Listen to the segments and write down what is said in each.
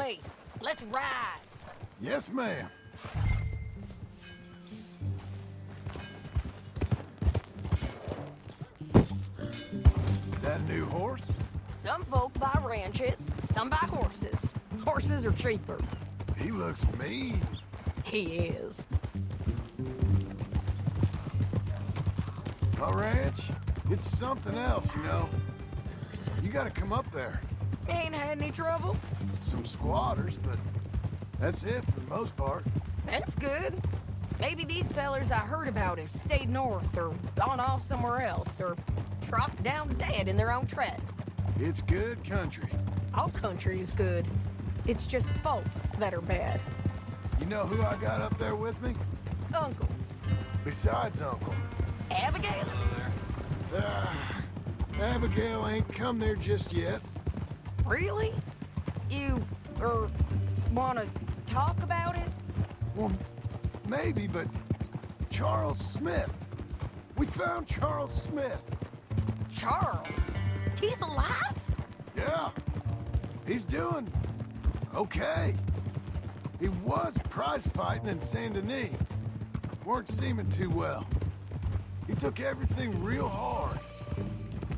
me. Let's ride. Yes, ma'am. That a new horse? Some folk buy ranches, some buy horses. Horses are cheaper. He looks mean. He is. My ranch, it's something else, you know. You gotta come up there. Ain't had any trouble? Some squatters, but that's it for the most part. That's good. Maybe these fellers I heard about have stayed north or gone off somewhere else or dropped down dead in their own tracks. It's good country. All country is good. It's just folk that are bad. You know who I got up there with me? Uncle. Besides Uncle. Abigail? Abigail ain't come there just yet. Really? You, wanna talk about it? Well, maybe, but Charles Smith. We found Charles Smith. Charles? He's alive? Yeah. He's doing okay. He was prize fighting in Saint Denis. Weren't seeming too well. He took everything real hard.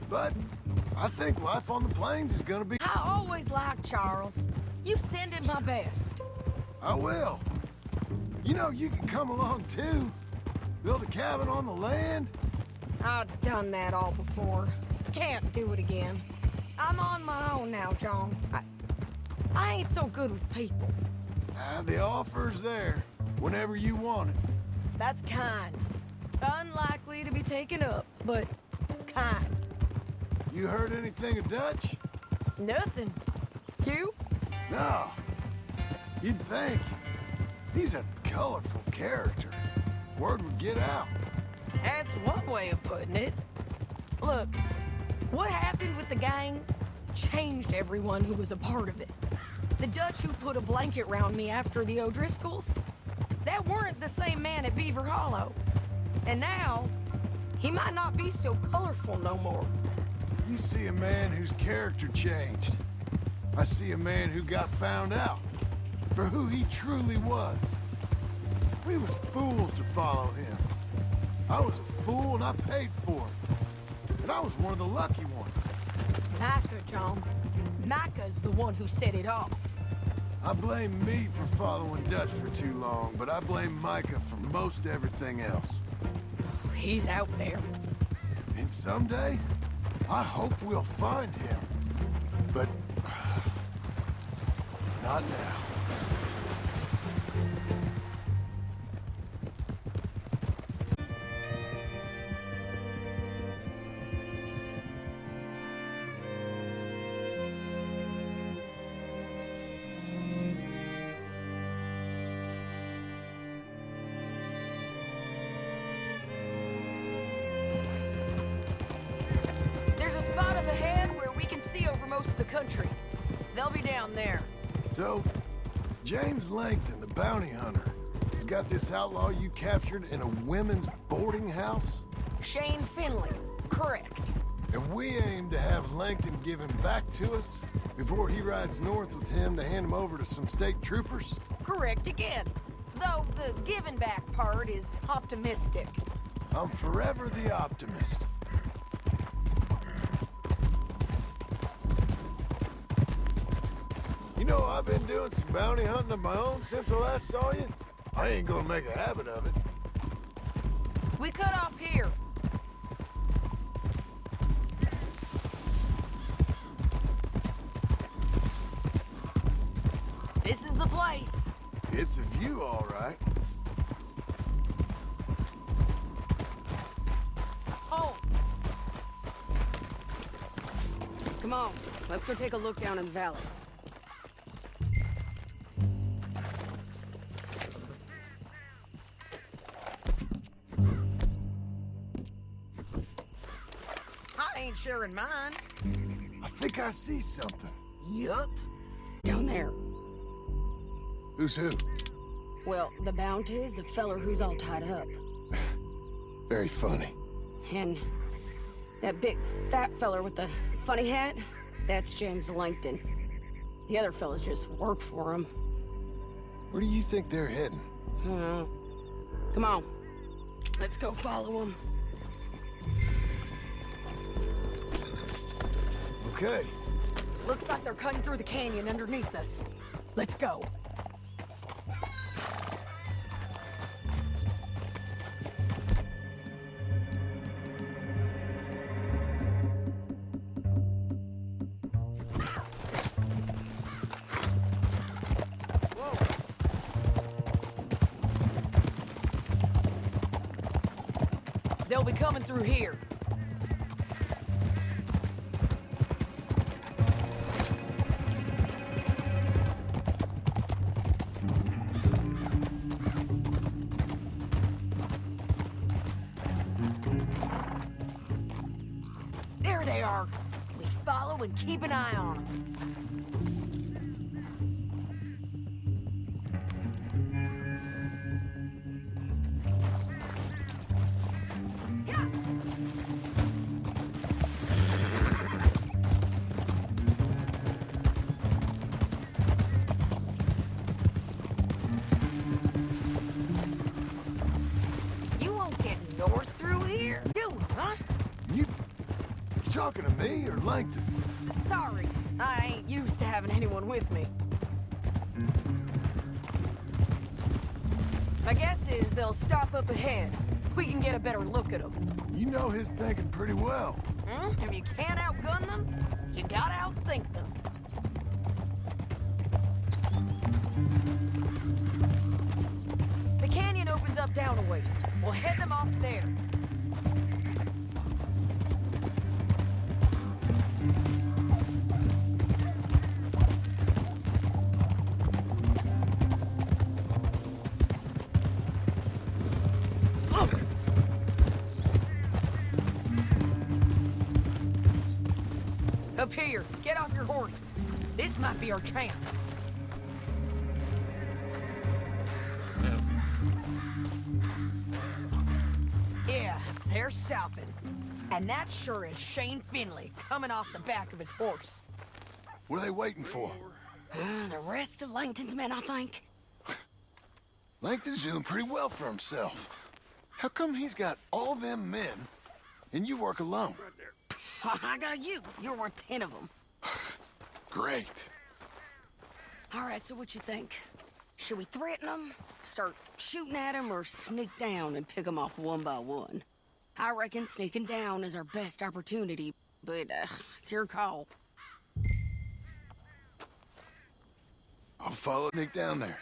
But I think life on the plains is gonna be... I always liked Charles. You send him my best. I will. You know, you can come along too. Build a cabin on the land. I've done that all before. Can't do it again. I'm on my own now, John. I ain't so good with people. The offer's there whenever you want it. That's kind. Unlikely to be taken up, but kind. You heard anything of Dutch? Nothing. You? No. You'd think. He's a colorful character. Word would get out. That's one way of putting it. Look, what happened with the gang changed everyone who was a part of it. The Dutch who put a blanket round me after the O'Driscolls, that weren't the same man at Beaver Hollow. And now, he might not be so colorful no more. You see a man whose character changed. I see a man who got found out for who he truly was. We was fools to follow him. I was a fool and I paid for it. And I was one of the lucky ones. Micah, John. Micah's the one who set it off. I blame me for following Dutch for too long, but I blame Micah for most everything else. He's out there. And someday, I hope we'll find him. But... not now. Most of the country. They'll be down there. So, James Langton, the bounty hunter, has got this outlaw you captured in a women's boarding house? Shane Finley, correct. And we aim to have Langton give him back to us before he rides north with him to hand him over to some state troopers? Correct again. Though the giving back part is optimistic. I'm forever the optimist. You know, I've been doing some bounty hunting of my own since I last saw you. I ain't gonna make a habit of it. We cut off here. This is the place. It's a view, all right. Oh. Come on, let's go take a look down in the valley. Ain't sharing mine. I think I see something. Yup. Down there. Who's who? Well, the bounty's the feller who's all tied up. Very funny. And that big fat feller with the funny hat, that's James Langton. The other fellas just work for him. Where do you think they're heading? Come on. Let's go follow them. Okay. Looks like they're cutting through the canyon underneath us. Let's go. They'll be coming through here. There they are. We follow and keep an eye on them. You won't get north through here, do you, huh? You talking to me or Langton? Sorry, I ain't used to having anyone with me. My guess is they'll stop up ahead. We can get a better look at them. You know his thinking pretty well. If you can't outgun them, you gotta outthink them. The canyon opens up down a ways. We'll head them off there. Look! Up here, get off your horse. This might be our chance. Yeah, they're stopping. And that sure is Shane Finley coming off the back of his horse. What are they waiting for? The rest of Langton's men, I think. Langton's doing pretty well for himself. How come he's got all them men and you work alone? I got you. You're worth 10 of them. Great. All right, so what you think? Should we threaten them, start shooting at them, or sneak down and pick them off one by one? I reckon sneaking down is our best opportunity, but it's your call. I'll follow Nick down there.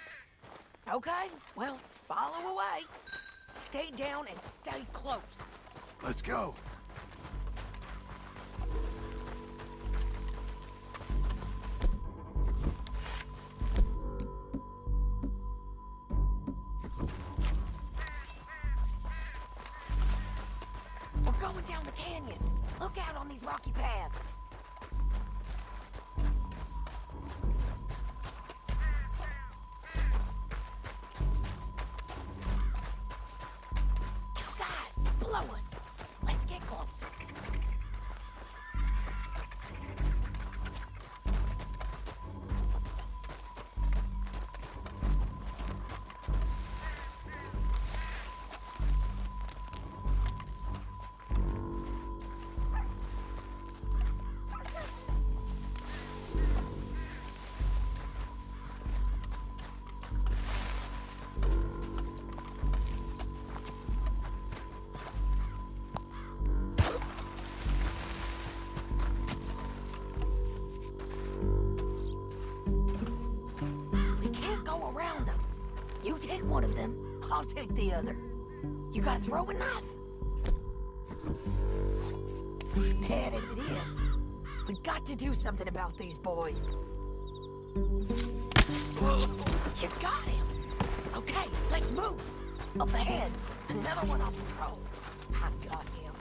Okay, well, follow away. Stay down and stay close. Let's go. We're going down the canyon. Look out on these rocky paths. Guys, blow us. Let's get close. You take one of them, I'll take the other. You got a throwing knife? Bad as it is, we got to do something about these boys. You got him. Okay, let's move. Up ahead, another one on patrol. I got him.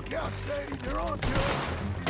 Look out, Sadie, they're on to it.